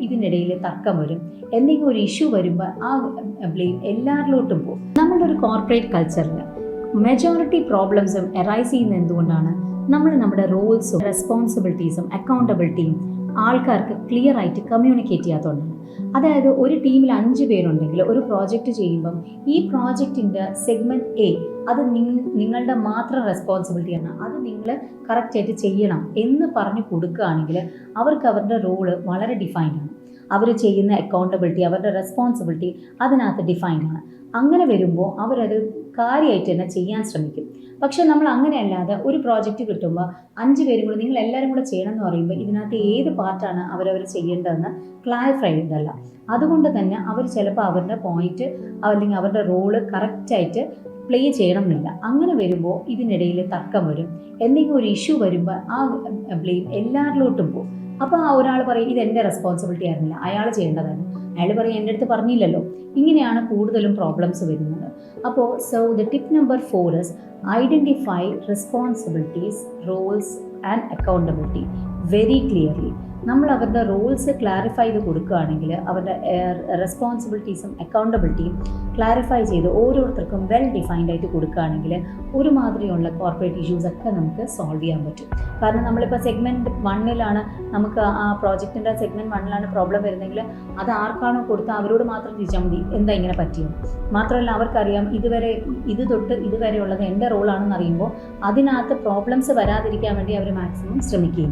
ഇതിനിടയിൽ തർക്കം വരും. എന്തെങ്കിലും ഒരു ഇഷ്യൂ വരുമ്പോൾ ആ ബ്ലെയിം എല്ലാവരിലോട്ടും പോകും. നമ്മളുടെ ഒരു കോർപ്പറേറ്റ് കൾച്ചറിൽ മെജോറിറ്റി പ്രോബ്ലംസും അറൈസ് ചെയ്യുന്നത് എന്തുകൊണ്ടാണ്? നമ്മൾ നമ്മുടെ റോൾസും റെസ്പോൺസിബിലിറ്റീസും അക്കൗണ്ടബിലിറ്റിയും ആൾക്കാർക്ക് ക്ലിയർ ആയിട്ട് കമ്മ്യൂണിക്കേറ്റ് ചെയ്യാത്തതുകൊണ്ടാണ്. അതായത് ഒരു ടീമിൽ 5 പേരുണ്ടെങ്കിൽ ഒരു പ്രോജക്റ്റ് ചെയ്യുമ്പം ഈ പ്രോജക്റ്റിൻ്റെ സെഗ്മെൻറ്റ് എ അത് നിങ്ങളുടെ മാത്രം റെസ്പോൺസിബിലിറ്റിയാണ്, അത് നിങ്ങൾ കറക്റ്റായിട്ട് ചെയ്യണം എന്ന് പറഞ്ഞു കൊടുക്കുകയാണെങ്കിൽ അവർക്ക് അവരുടെ റോള് വളരെ ഡിഫൈൻഡ് ആണ്. അവർ ചെയ്യുന്ന അക്കൗണ്ടബിലിറ്റി, അവരുടെ റെസ്പോൺസിബിലിറ്റി അതിനകത്ത് ഡിഫൈൻഡ് ആണ്. അങ്ങനെ വരുമ്പോൾ അവരത് കാര്യമായിട്ട് തന്നെ ചെയ്യാൻ ശ്രമിക്കും. പക്ഷേ നമ്മൾ അങ്ങനെയല്ലാതെ ഒരു പ്രോജക്റ്റ് കിട്ടുമ്പോൾ 5 പേരും കൂടെ നിങ്ങൾ എല്ലാവരും കൂടെ ചെയ്യണം എന്ന് പറയുമ്പോൾ ഇതിനകത്ത് ഏത് പാർട്ടാണ് അവരവർ ചെയ്യേണ്ടതെന്ന് ക്ലാരിഫൈ ചെയ്തതല്ല. അതുകൊണ്ട് തന്നെ അവർ ചിലപ്പോൾ അവരുടെ പോയിന്റ് അല്ലെങ്കിൽ അവരുടെ റോള് കറക്റ്റായിട്ട് പ്ലേ ചെയ്യണം എന്നില്ല. അങ്ങനെ വരുമ്പോൾ ഇതിനിടയിൽ തർക്കം വരും. എന്തെങ്കിലും ഒരു ഇഷ്യൂ വരുമ്പോൾ ആ ബ്ലെയിം എല്ലാവരിലോട്ടും പോകും. അപ്പോൾ ആ ഒരാൾ പറയും ഇത് എൻ്റെ റെസ്പോൺസിബിലിറ്റി ആയിരുന്നില്ല, അയാൾ ചെയ്യേണ്ടതായിരുന്നു. അയാൾ പറയും എൻ്റെ അടുത്ത് പറഞ്ഞില്ലല്ലോ. ഇങ്ങനെയാണ് കൂടുതലും പ്രോബ്ലംസ് വരുന്നത്. അപ്പോൾ the tip number 4 is identify responsibilities, roles and accountability very clearly. നമ്മൾ അവരുടെ റോൾസ് ക്ലാരിഫൈ ചെയ്ത് കൊടുക്കുകയാണെങ്കിൽ അവരുടെ റെസ്പോൺസിബിലിറ്റീസും അക്കൗണ്ടബിലിറ്റിയും ക്ലാരിഫൈ ചെയ്ത് ഓരോരുത്തർക്കും വെൽ ഡിഫൈൻഡ് ആയിട്ട് കൊടുക്കുകയാണെങ്കിൽ ഒരുമാതിരിയുള്ള കോർപ്പറേറ്റ് ഇഷ്യൂസ് ഒക്കെ നമുക്ക് സോൾവ് ചെയ്യാൻ പറ്റും. കാരണം നമ്മളിപ്പോൾ സെഗ്മെൻറ്റ് 1 നമുക്ക് ആ പ്രോജക്റ്റിൻ്റെ സെഗ്മെൻറ്റ് 1 പ്രോബ്ലം വരുന്നെങ്കിൽ അത് ആർക്കാണോ കൊടുത്താൽ അവരോട് മാത്രം ചോദിച്ചാൽ മതി എന്താ ഇങ്ങനെ പറ്റിയത്. മാത്രമല്ല അവർക്കറിയാം ഇത് തൊട്ട് ഇതുവരെ ഉള്ളത് എൻ്റെ റോളാണെന്ന് അറിയുമ്പോൾ അതിനകത്ത് പ്രോബ്ലംസ് വരാതിരിക്കാൻ വേണ്ടി അവർ മാക്സിമം ശ്രമിക്കുകയും ചെയ്യും.